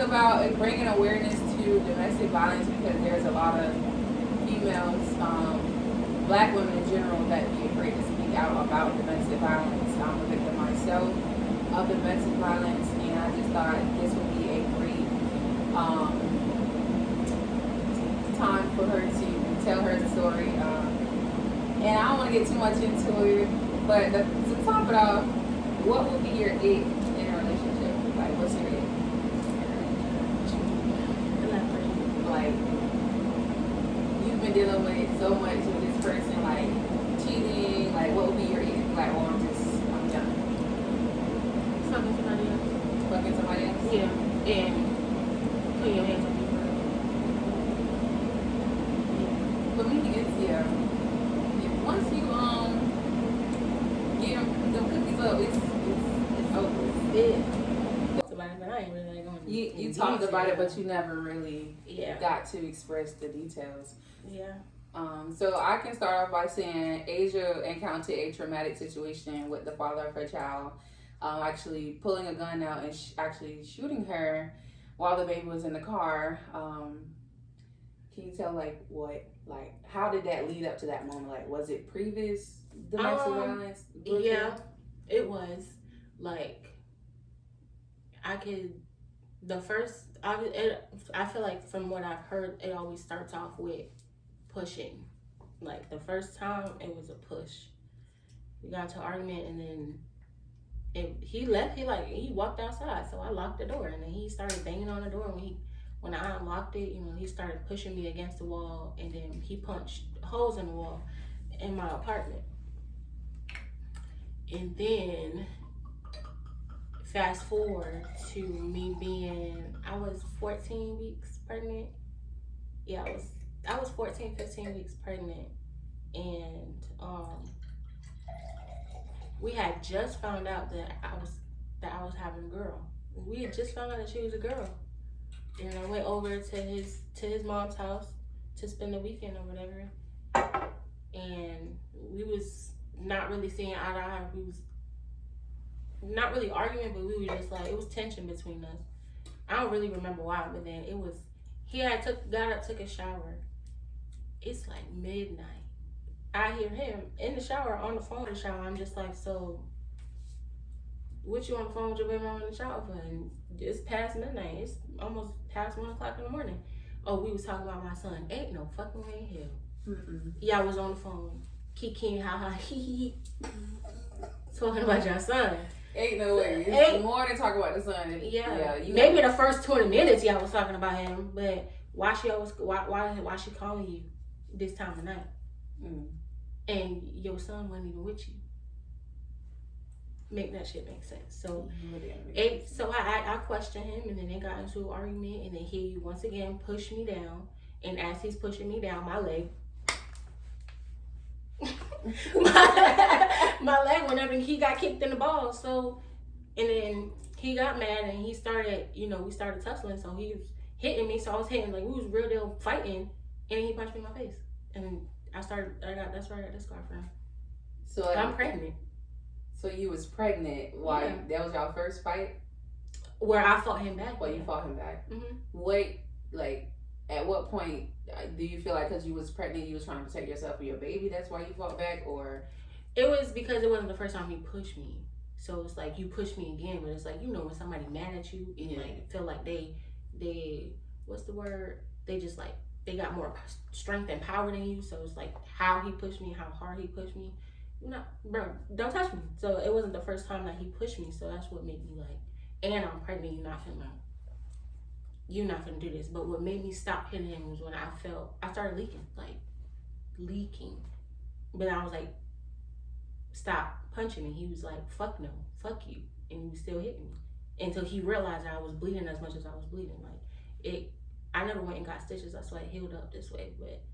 about bringing awareness to domestic violence because there's a lot of females, black women in general, that be afraid to speak out about domestic violence. I'm a victim myself of domestic violence, and I just thought this would be a great time for her to tell her story. And I don't want to get too much into it, but to top it off, what would be your it in a relationship? Like, what's your it? Like, you've been dealing with so much with this person, like cheating. Like, what would be your it? Like, oh, I'm done. Fucking somebody else. Fucking somebody else? Yeah. And put your hands on me For me, it's once you get them cookies up, it's over. Yeah. Somebody, but I ain't really like going. You talked about it, but you never really yeah got to express the details. Yeah. So I can start off by saying Asia encountered a traumatic situation with the father of her child, actually pulling a gun out and actually shooting her while the baby was in the car. Can you tell how did that lead up to that moment? Like, was it previous domestic violence? Yeah, it was. Like, I feel like from what I've heard, it always starts off with pushing. Like, the first time, it was a push. We got into an argument, and then he left. He walked outside, so I locked the door, and then he started banging on the door. When I unlocked it, he started pushing me against the wall, and then he punched holes in the wall in my apartment. And then fast forward to me I was 14 weeks pregnant. Yeah, I was 14, 15 weeks pregnant, and we had just found out that I was having a girl. We had just found out that she was a girl. And I went over to his mom's house to spend the weekend or whatever. And we was not really seeing eye to eye. We was not really arguing, but we were just like, it was tension between us. I don't really remember why, but then he had got up, took a shower. It's like midnight. I hear him in the shower, on the phone in the shower. I'm just like, so what you on the phone with your baby mama in the shower for? And it's past midnight. It's almost past 1 o'clock in the morning. Oh, we was talking about my son. Ain't no fucking way in hell. Mm-mm. Yeah, I was on the phone. Kikiing, ha ha, hee hee. Talking about your son. Ain't no way. It's more than talking about the son. Yeah. Maybe the first 20 minutes, I was talking about him. But why she calling you this time of night? Mm. And your son wasn't even with you. Make that shit make sense. So, I questioned him, and then they got into an argument, and then he once again pushed me down. And as he's pushing me down, my leg, my leg, whenever he got kicked in the balls. So, and then he got mad, and he started, we started tussling. So he was hitting me, so I was hitting, like we was real deal fighting, and he punched me in my face, and that's where I got this scar from. So I'm pregnant. So you was pregnant. Why? Yeah. That was y'all first fight? Where I fought him back. Well, you fought him back. Mm-hmm. Wait, at what point do you feel like because you was pregnant, you was trying to protect yourself or your baby, that's why you fought back? Or? It was because it wasn't the first time he pushed me. So it's like, you push me again, but it's like, when somebody mad at you and feel like they, what's the word? They just they got more strength and power than you. So it's like how he pushed me, how hard he pushed me. No, bro, don't touch me. So it wasn't the first time that he pushed me. So that's what made me and I'm pregnant. You're not gonna do this. But what made me stop hitting him was when I started leaking. But I was like, stop punching me. He was like, fuck no, fuck you, and he was still hitting me until he realized that I was bleeding as much as I was bleeding. I never went and got stitches. That's why it healed up this way. But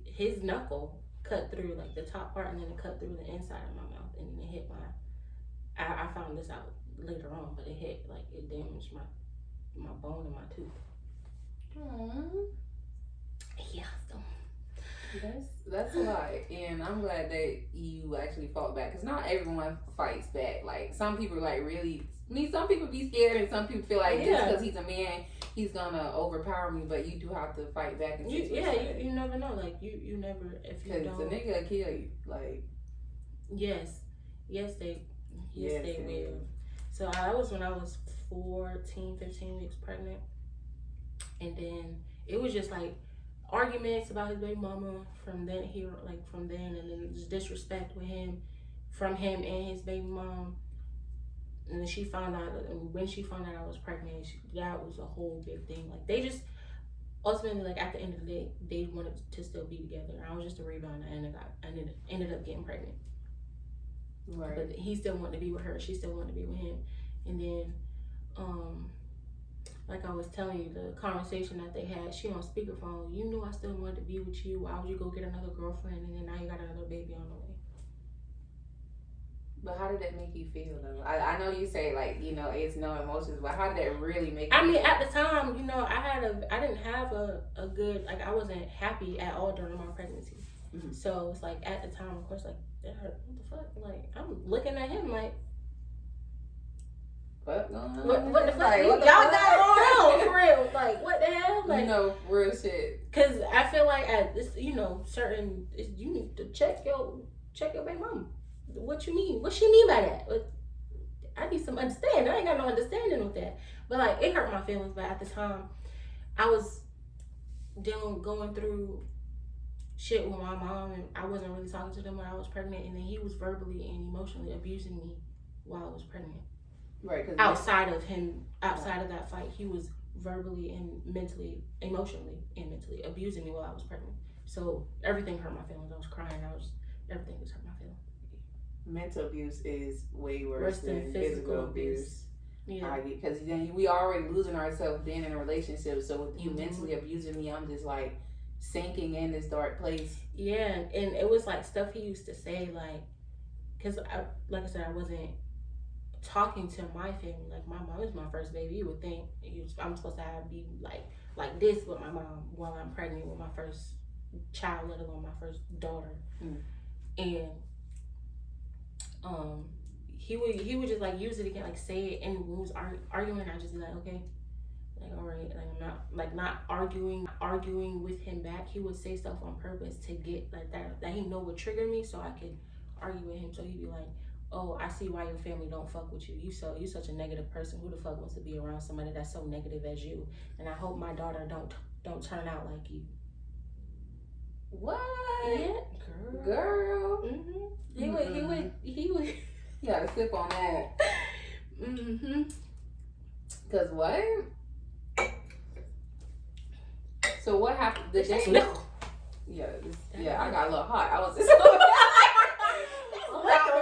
his knuckle cut through the top part, and then it cut through the inside of my mouth, and then it hit I found this out later on, but it hit it damaged my bone in my tooth. Aww. Yeah, so That's a lot, and I'm glad that you actually fought back. Cause not everyone fights back. Like some people, like really. I mean, some people be scared, and some people feel like just because he's a man, he's gonna overpower me. But you do have to fight back. And you never know. Like you never if you don't. Cause the nigga will kill you. Like yes, they will. So that was when I was 14, 15 weeks pregnant, and then it was just like arguments about his baby mama from then, and then just disrespect with him, from him and his baby mom. And then when she found out I was pregnant, that was a whole big thing. Like they just ultimately, like at the end of the day, they wanted to still be together. I was just a rebound, and I ended up getting pregnant. Right. But he still wanted to be with her. She still wanted to be with him. And then, like I was telling you, the conversation that they had, she on speakerphone. You knew I still wanted to be with you. Why would you go get another girlfriend, and then now you got another baby on the way? But how did that make you feel though? I know you say like, you know, it's no emotions, but how did that really make you feel? At the time, you know, I didn't have a good, like I wasn't happy at all during my pregnancy. Mm-hmm. So it's like at the time, of course, like that hurt. What the fuck? Like I'm looking at him like, what going on? What the fuck? Like, y'all got going on for real? Like what the hell? Like, you know, real shit. Cause I feel like at this, you know, you need to check your baby mama. What you mean? What she mean by that? I need some understanding. I ain't got no understanding with that. But like, it hurt my feelings. But at the time, I was going through shit with my mom, and I wasn't really talking to them when I was pregnant. And then he was verbally and emotionally abusing me while I was pregnant. Right. Outside of that fight, he was verbally and emotionally and mentally abusing me while I was pregnant. So everything hurt my feelings. I was crying. Everything was hurt my feelings. Mental abuse is way worse than physical abuse. Yeah. Because then we already losing ourselves being in a relationship. So with you mentally abusing me, I'm just like sinking in this dark place. Yeah, and it was like stuff he used to say, like, because like I said, I wasn't talking to my family. Like my mom is my first baby. You would think I'm supposed to be like this with my mom while I'm pregnant with my first child, let alone my first daughter. And he would just like use it again, like say it, and when we was arguing, I just be like, okay, like all right, like I'm not arguing with him back. He would say stuff on purpose to get like that he know would trigger me, so I could argue with him. So he'd be like, oh, I see why your family don't fuck with you. You such a negative person. Who the fuck wants to be around somebody that's so negative as you? And I hope my daughter don't turn out like you. What? Yeah, girl. Mm-hmm. He would. You gotta sip on that. Mm-hmm. Cause what? So what happened? The day. I got a little hot. I was just about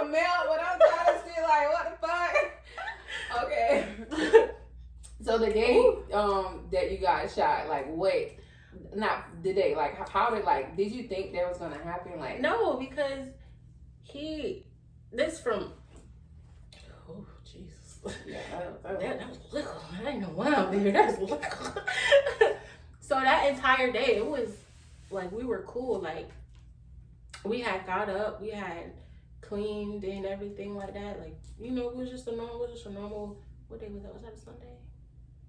to melt, but I'm trying to see like what the fuck. Okay. So the day that you got shot, like what? Not the day. Like how did you think that was gonna happen? Like no, because this from. Oh Jesus! Yeah, that was liquor. I didn't know why I'm there. That's liquor. So that entire day, it was like we were cool. Like we had got up, we had cleaned and everything like that. Like you know, it was just a normal. What day was that? Was that a Sunday?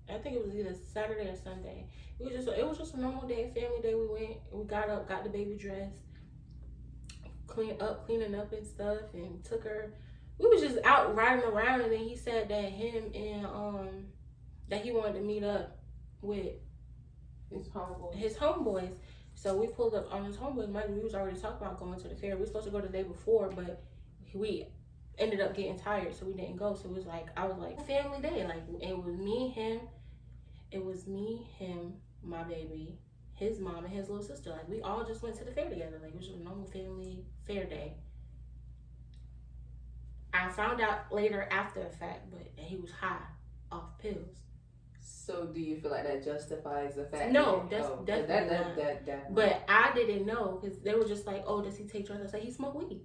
I think it was either Saturday or Sunday. It was just a normal day, family day. We got up, got the baby dressed, cleaning up and stuff, and took her. We was just out riding around, and then he said that him and that he wanted to meet up with his homeboys. So we pulled up on his homeboys. We was already talking about going to the fair. We were supposed to go the day before, but we ended up getting tired, so we didn't go. So it was like I was like family day. Like it was me, him, my baby, his mom, and his little sister. Like we all just went to the fair together. Like it was just a normal family fair day. I found out later after the fact, but he was high off pills. So do you feel like that justifies the fact? No, that's definitely not. But I didn't know because they were just like, "Oh, does he take drugs?" I was like, "He smoke weed."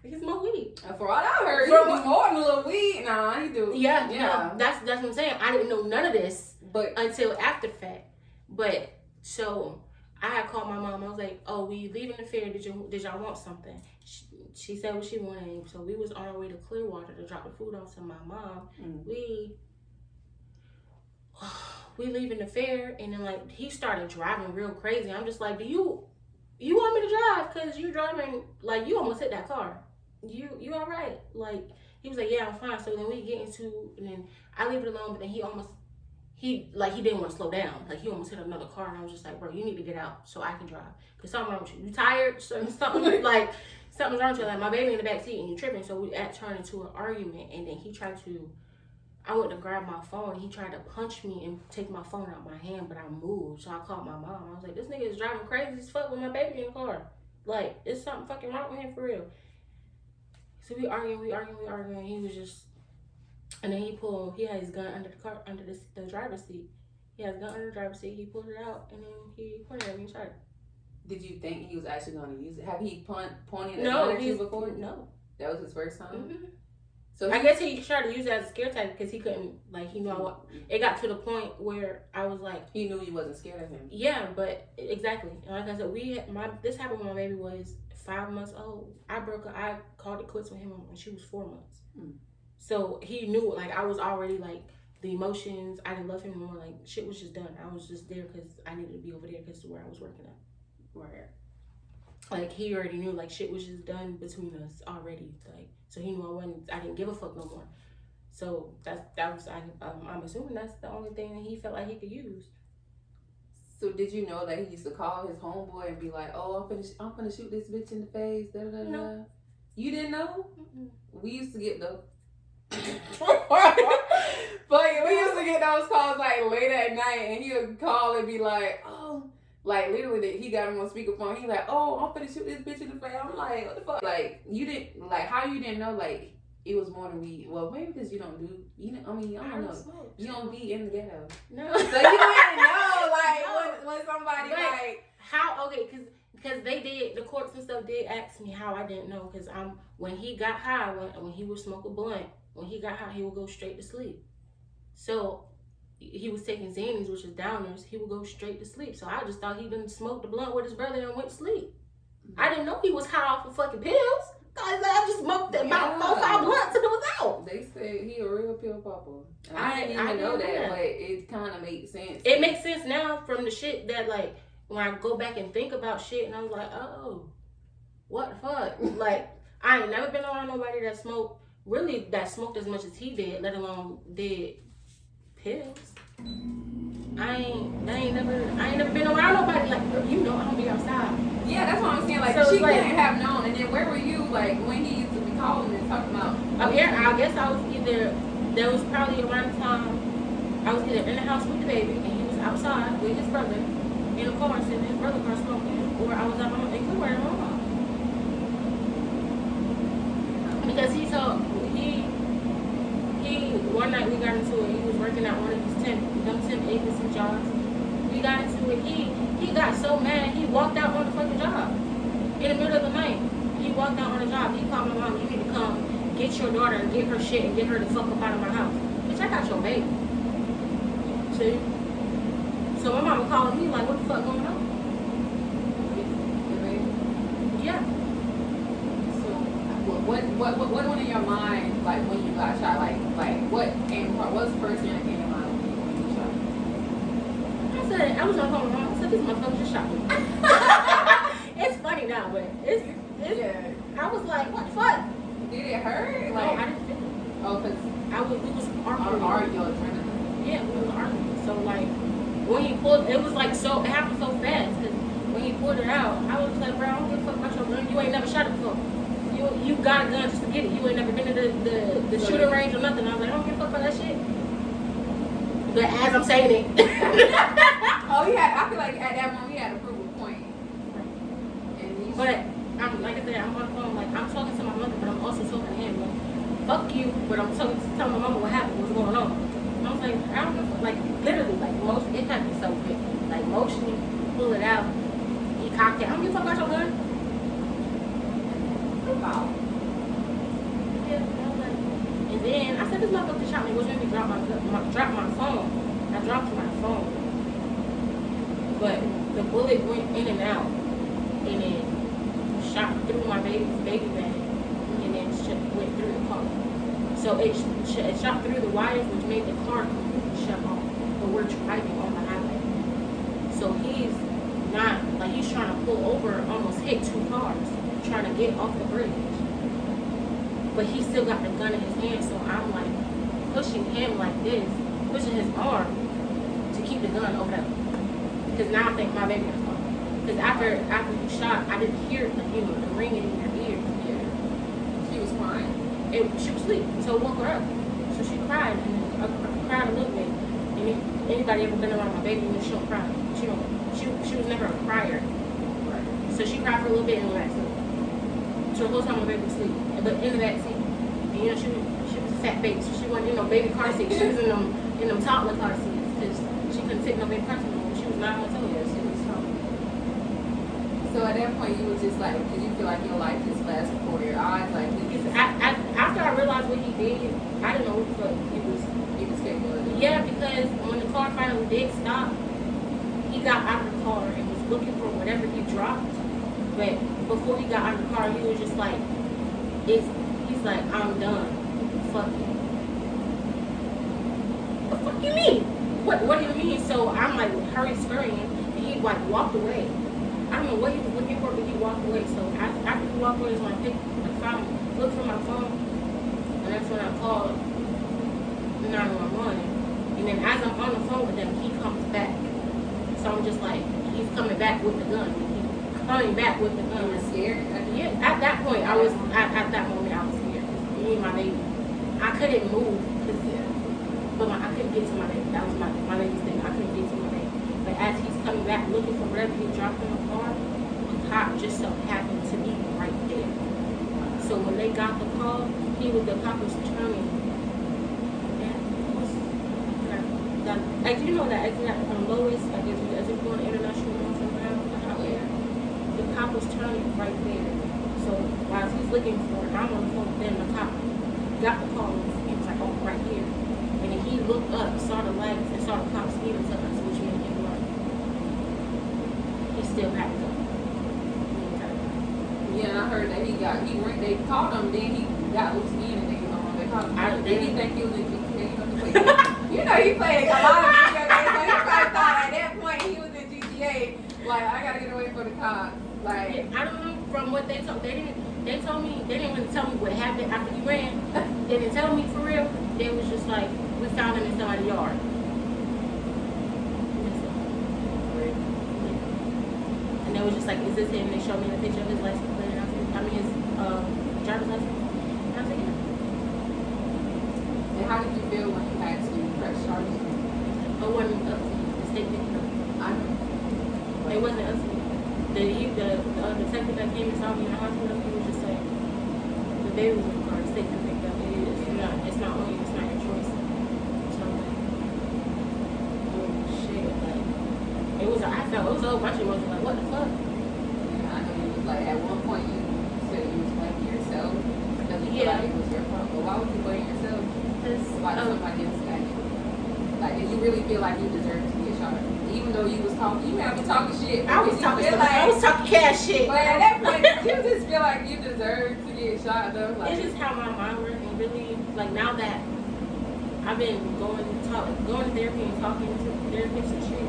He smoke weed. For all I heard, he do more than a little weed. Nah, he do. Yeah. No, that's what I'm saying. I didn't know none of this, but until after the fact. But so I had called my mom. I was like, "Oh, we leaving the fair. Did y'all want something?" She said what she wanted. So we was on our way to Clearwater to drop the food off to my mom. We leaving the fair, and then like he started driving real crazy. I'm just like, do you want me to drive? Cause you driving like you almost hit that car. You all right? Like he was like, yeah, I'm fine. So then we get into, and then I leave it alone, but then he didn't want to slow down. Like he almost hit another car, and I was just like, bro, you need to get out so I can drive. Cause something wrong with you. You tired? So something like something's wrong with you. Like my baby in the back seat and you tripping. So we turned into an argument, and then he tried to. I went to grab my phone. He tried to punch me and take my phone out my hand, but I moved. So I called my mom. I was like, this nigga is driving crazy as fuck with my baby in the car. Like, it's something fucking wrong with him for real. So we arguing. He was just, and then he had his gun under the car, under the driver's seat. He had his gun under the driver's seat. He pulled it out, and then he pointed at me and shot. Did you think he was actually going to use it? Have he pointed a gun at you before? No. That was his first time? Mm-hmm. So I guess he tried to use it as a scare tactic because he couldn't, like, he knew it got to the point where I was like... He knew you wasn't scared of him. Yeah, but exactly. And like I said, this happened when my baby was 5 months old. I called it quits with him when she was 4 months. So he knew, like, I was already, like, the emotions, I didn't love him anymore. Like, shit was just done. I was just there because I needed to be over there because of where I was working at. Right. Like, he already knew, like, shit was just done between us already. Like, so he knew I didn't give a fuck no more. So I'm assuming that's the only thing that he felt like he could use. So did you know that he used to call his homeboy and be like, "Oh, I'm finna shoot this bitch in the face"? Da, da, da. No. You didn't know? Mm-mm. We used to get the. But we used to get those calls like late at night, and he would call and be like, "Oh." Like, literally, he got him on speakerphone. He like, "Oh, I'm finna shoot this bitch in the face." I'm like, what the fuck? Like, you didn't, like, how you didn't know, like, it was more than weed? Well, maybe because you don't do, I don't know. Smoke. You don't be in the ghetto. No. So you didn't know, like, no. when somebody, but like. How, okay, because they did, the courts and stuff did ask me how I didn't know. Because when he got high, when he would smoke a blunt, when he got high, he would go straight to sleep. So, he was taking Xannies, which is downers. He would go straight to sleep. So I just thought he didn't smoke the blunt with his brother and went to sleep. I didn't know he was high off of fucking pills. I just smoked about 4 or 5 blunts and it was out. They said he a real pill popper. I didn't even know that, but it kind of makes sense. It makes sense now from the shit that, like, when I go back and think about shit, and I was like, oh, what the fuck? Like, I ain't never been around nobody that smoked as much as he did, let alone did pills. I ain't never been around nobody like, I don't be outside. Yeah, that's what I'm saying. Like, so she couldn't have known. And then where were you, like, when he used to be calling and talking about? I guess I was there was probably around the time I was either in the house with the baby and he was outside with his brother in the car sitting in his brother's car smoking, or I was out in Clearwater with my mom. Because he one night we got into it. He was working at one of these temp agency jobs. We got into it. He got so mad he walked out on the fucking job in the middle of the night. He walked out on the job. He called my mom. You need to come get your daughter and get her shit and get her the fuck up out of my house. Bitch, I got your baby. See? So my mama calling me like, what the fuck going on? Yeah. What went in your mind, like, when you got shot? Like what's the first thing that came to mind when you got shot? I was on the phone with my mom. I said, this motherfucker just shot me. It's funny now, but it's yeah. I was like, what the fuck? Did it hurt? Like, I didn't feel it. Oh, because we was arguing. Yeah, we was arguing. So, like, when he pulled, it was like so, it happened so fast. Because when he pulled it out, I was like, bro, I don't give a fuck about your gun. You ain't never shot it before. You got a gun just to get it. You ain't never been to the shooting range or nothing. I was like, I don't give a fuck about that shit. But as I'm saying it. I feel like at that moment he had to prove a point. But like I said, I'm on the phone, like, I'm talking to my mother, but I'm also talking to him. Like, fuck you, but I'm telling my mama what happened, what's going on. And I was like, I don't know, like, literally, like, motion, it happened so quick. Like, motion, pull it out, he cocked it. I don't give a fuck about your gun. Wow. Yeah, I was like, and then I said, this motherfucker shot me, which made me drop my phone. I dropped my phone. but the bullet went in and out, and it shot through my baby bag, and then went through the car. So it shot through the wires, which made the car completely shut off. But we're driving on the highway, so he's not like he's trying to pull over, almost hit 2 cars, trying to get off the bridge. But he still got the gun in his hand, so I'm like pushing him like this, pushing his arm to keep the gun over there. Because now I think my baby is gone. Because after he shot, I didn't hear the ringing in your ear. Yeah. She was crying. She was asleep, so it woke her up. So she cried, and cried a little bit. And anybody ever been around my baby, she don't cry. She was never a crier. Right. So she cried for a little bit and went back to sleep. So the whole time my baby was asleep, but in the back seat. And she was a fat baby, so she wasn't baby car seat. She was in them toddler car seats because she couldn't sit in no baby car seat anymore. She was 9 months old. Yeah, she was strong. So at that point, you were just like, did you feel like your life just flashed before your eyes? Like, After I realized what he did, I didn't know what the fuck he was capable of doing. Yeah, because when the car finally did stop, he got out of the car and was looking for whatever he dropped. But before he got out of the car, he was just like, he's like, I'm done. Fuck you. What the fuck you mean? What do you mean? So I'm like, hurry, scurrying, and he like walked away. I don't know what he was looking for, but he walked away. So after he walked away, is when I looked for my phone, and that's when I called 911. And then as I'm on the phone with him, he comes back. So I'm just like, he's coming back with the gun. He's coming back with the gun. You were scared? Yeah, at that point, at that moment, I was scared. Me and my baby, I couldn't move, but I couldn't get to my baby. That was my baby's thing. I couldn't get to my baby. But as he's coming back looking for whatever he dropped in the car, the cop just so happened to be right there. So when they got the call, the cop was turning. Like, you know that exit from Lois, like as if going international or something around the highway. The cop was turning right there. So while he's looking for it, I'm on the phone. Then the cop got the call. He was like, "Oh, right here." And then he looked up, saw the lights, and saw the cop speeding to us, which made him run. He still had to go. Yeah, and I heard that they called him, then he got loose again, and they called him. Did he think he was in GTA? You know, he played a lot of video games, so he probably thought at that point he was in GTA. Like, I gotta get away from the cops. Like, I don't know. From what they told, they didn't really tell me what happened after he ran. They didn't tell me for real. They was just like, we found him in somebody's yard. And they was just like, is this him? And they showed me the picture of his license plate, and his driver's license. And I said, yeah. and how did you feel when you had to press charges? It wasn't up to me. The state didn't know. I know. It wasn't up to me. The detective that came and saw me in the hospital, he was just like, the baby was in the car. The state can pick up. It's not on you. It's not your choice. So I'm like, oh shit. Like, it was a whole bunch of emotions. Like, what the fuck? Yeah, I know you was like, at one point you said you was blaming yourself because you feel like it was your fault. But why would you blame yourself? Because Like somebody else got you. Like, did you really feel like you deserved to get shot? Even though you was talking, you may have been talking shit. I was talking cash shit. But at that point, you just feel like you deserve to get shot, though. Like, it's just how my mind works, and really, like, now that I've been going to therapy and talking to therapists and shit,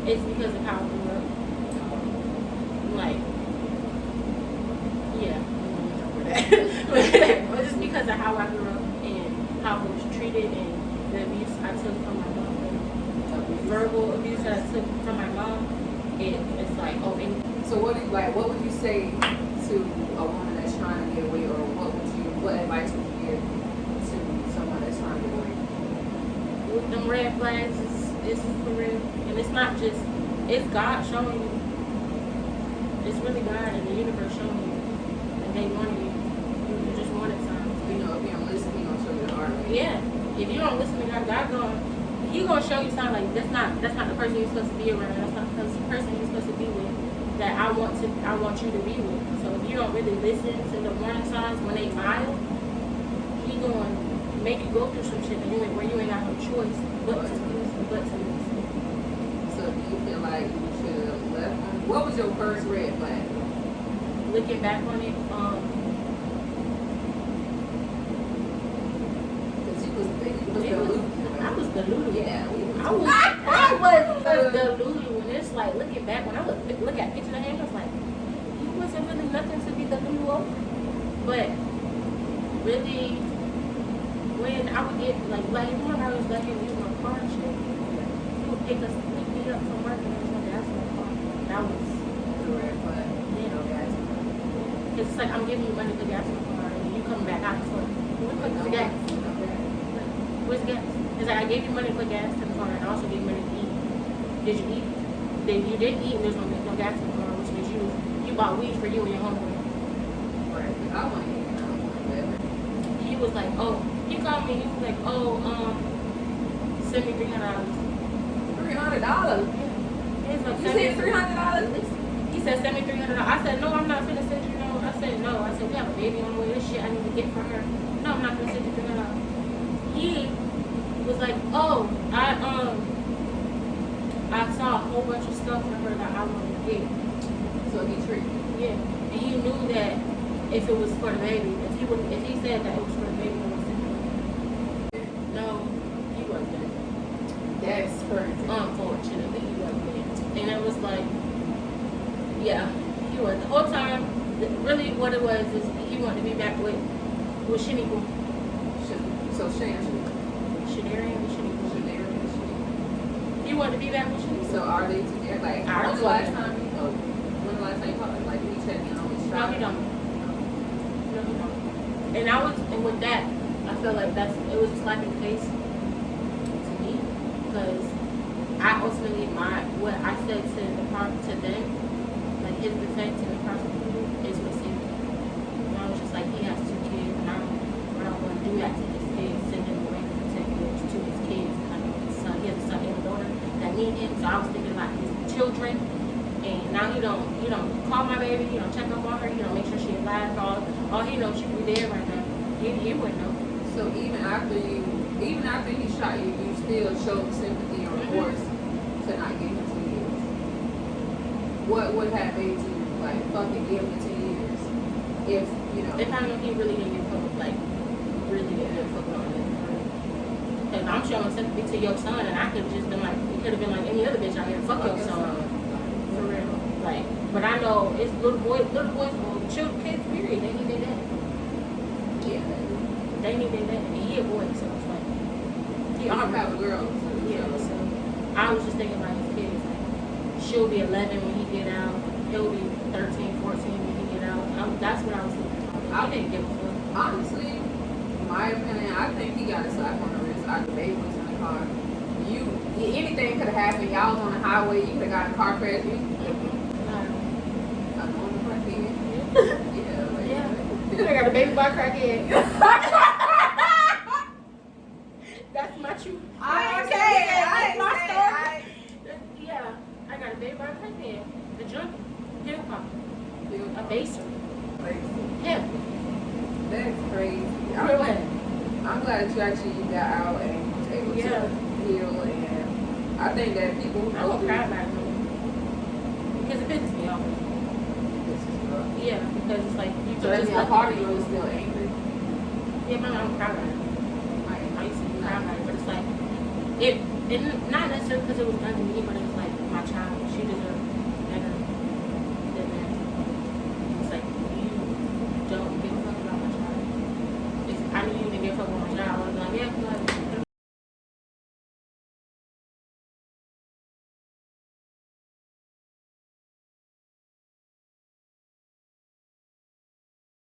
it's because of how I grew up. Like, yeah, but just because of how I grew up and how I was treated and the abuse I took from my mom, the verbal abuse that I took from my mom, it's like, oh, and so what would you say to a woman that's trying to get away, or what advice would you give to someone that's trying to get away? With them red flags is for real, and it's not just, it's God showing you. It's really God and the universe showing you, and they wanted you. You just wanted something. You know, if you don't listen, He gonna show you the hard way. Yeah. If you don't listen to God, He gonna show you something like that's not the person you're supposed to be around. That's not the person you're supposed to be with. That I want you to be with. So if you don't really listen to the warning signs when they mild, He gonna make you go through some shit where you ain't got no choice but to listen, but to looking back on it, I was deluded. Yeah. I was deluded. When it's like looking back, when I look at pictures of him, I was like, he wasn't really nothing to be deluded over. But really, when I would get like remember I was letting him use my car and shit. He would pick me up from work and I was like, that's my car. That was Correct, but you know, guys. Cause it's like I'm giving you money to gas in the car and you coming back out for the gas. Where's the gas? It's like I gave you money to put gas in the car and I also gave you money to eat. Did you eat? Then you didn't eat and there's no gas in the car, which means you bought weed for you and your homeboy. Right. I want to eat. I don't want to. He was like, oh, he called me. He was like, oh, send me $300. $300. Yeah. Like, you said $300. He said send me $300. I said no, I'm not finna send you no. I said no. I said we have a baby on the way. This shit I need to get for her. No, I'm not gonna send you $300. He was like, oh, I saw a whole bunch of stuff for her that I wanted to get. So he tricked you. Yeah, and he knew that if it was for the baby, if he said that it was for the baby, I would send it. No, he wasn't. That's crazy. Unfortunately, he wasn't. And it was like, yeah, he was. The whole time, really what it was is he wanted to be back with Shaniqua. So Shannon. Shadarian and Shaniqua. He wanted to be back with Shaniqua. So are they together? Like, when the last time you called? Like, you check in on his No, he don't. No, he don't. And with that, I feel like it was a slap in the face to me because I ultimately what I said to them, like his defense and the prosecutor is what saved me. And I was just like, he has 2 kids, and I don't want to do that to his kids, send him away for 10 years to his kids. And I know his son, he has a son and a daughter that need him, so I was thinking about his children. And now he don't call my baby, he don't check up on her, he don't make sure she alive. All he knows she be dead right now. He wouldn't know. So even after he shot you, you still showed sympathy or remorse to not give him 2 years. What would have made you like fucking give him 2 years? If you know. If I know he really didn't give a fuck, like really didn't give a fuck on it. Because I'm showing sympathy to your son, and I could have just been like, it could have been like any other bitch out here. Fuck your son. For real. Like, but I know it's little boys, children, kids, period. They need their dad. Yeah. They need their dad. And he a boy, so it's like. He already have a girl. Yeah, so I was just thinking about his kids. Like, she'll be 11 when he get out. He'll be 13, 14 when he get out. That's what I was thinking about. I didn't give a fuck. Honestly, in my opinion, I think he got a slap on the wrist after the baby was in the car. Anything could have happened. Y'all was on the highway. You could have got in a car crash. I got a baby by crackhead. That's my truth. I ain't say. Yeah, I got a baby by crackhead. The junkie. Pill pop. A baser. Him. That's crazy. Really? I'm glad that you actually got out and was able to heal. And I think that people I won't cry about it because it pisses me off. Yeah, because it's like you so just a part of you is still angry. Yeah, but I don't cry about it. I used to cry about it, but it's like it not necessarily because it was done to me, but it was like my child. She deserved